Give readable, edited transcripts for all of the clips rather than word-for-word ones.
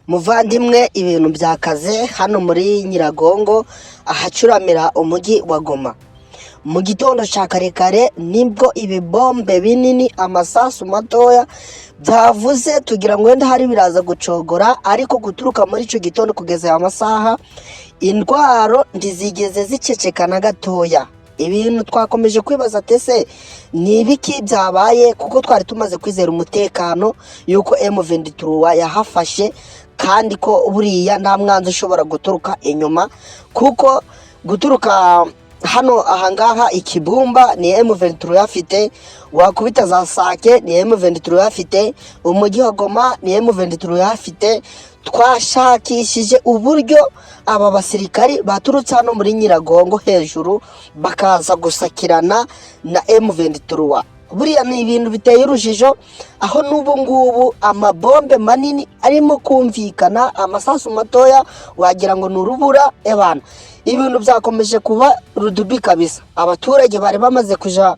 Muvandimwe, ibintu byakaze hano muri Nyiragongo ahacuramira umujyi wa Goma. Mu gitondo cya kare nibwo ibibombe binini, amasasu matoya byavuze, tugira ngo wenda hari biraza gucogora, ariko guturuka muri icyo gitondo kugeza aya masaha indwaro ntizigeze ziceceka na gatoya. Ibintu twakomeje kwibaza tese ni ibiki byabaye, kuko twari tumaze kwizera umutekano yuko M23 yahafashe, kandi ko buriya nta mwanzi ushobora guturuka inyuma, kuko guturuka hano ahangaha ikibumba ni M23 yafite, wakubita za Sake ni M23 yafite, umujyi wa Goma ni M23 yafite. Twashakishije uburyo aba basirikari baturutse hano muri Nyiragongo hejuru bakaza gusakirana na M23. Buriya ni ibintu biteye urujijo, aho n'ubu ngubu amabombe manini arimo kumvikana, amasasu matoya wagira ngo ni urubura. Ebana, ibintu byakomeje kuba rudubi kabisa. Abaturage bari bamaze kuja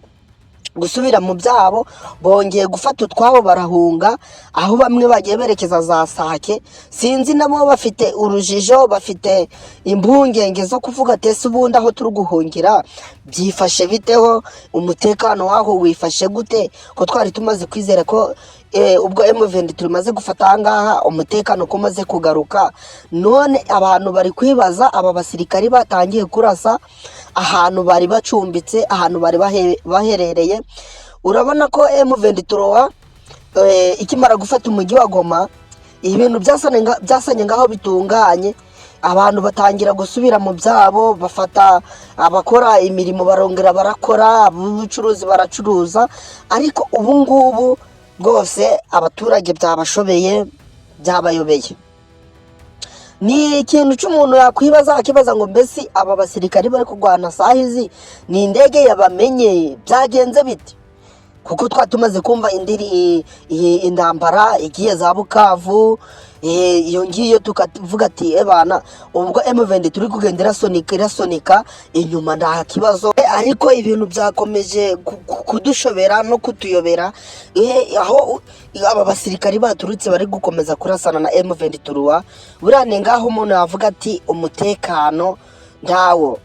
gusubira mu byabo, bongeye gufata utwabo barahunga, aho bamwe bagiye berekeza za Sake. Sinzi nabo bafite urujijo, bafite imbungenge zo kuvuga tese ubundi aho turi guhungira byifashe biteho, umutekano waho wifashe gute, ko twari tumaze kwizera ko ubwo M23 maze gufata ahangaha umutekano ko maze kugaruka. None abantu bari kwibaza, aba basirikari batangiye kurasa ahantu bari bacumbitse, ahantu bari baherereye. Urabona ko M23 ikimara gufata umujyi wa Goma, ibintu byasanye ngaho bitunganye, abantu batangira gusubira mu byabo, bafata abakora imirimo barongera barakora, abucuruzi baracuruza. Ariko ubu ngubu rwose abaturage byabashobeye, byabayobeye. Ni ikintu cy'umuntu yakwibaza, akibaza ngo mbese aba basirikari bari kurwana sahizi ni indege yabamenye, byagenze bite? Kuko twatumaze kumva indambara igiye za Bukavu, iyo ngiyo tukavuga ati ebana ubwo M23 turi kugendera irasonika inyuma nta kibazo. Ariko ibintu byakomeje kudushobera no kutuyobera, aho aba basirikari baturutse bari gukomeza kurasana na M23. Burane ngaho umuntu yavuga ati umutekano ndawo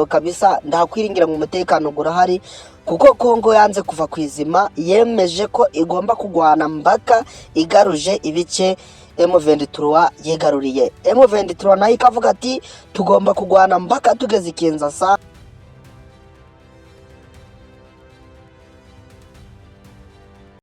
kabisa, ndakwiringira ngo umutekano gurahari, kuko Kongo yanze kuva kwizima, yemeje ko igomba kugwana mpaka igaruje ibice M23 yegaruriye. M23 nayo ikavuga ati tugomba kugwana mpaka tugeze Kinshasa.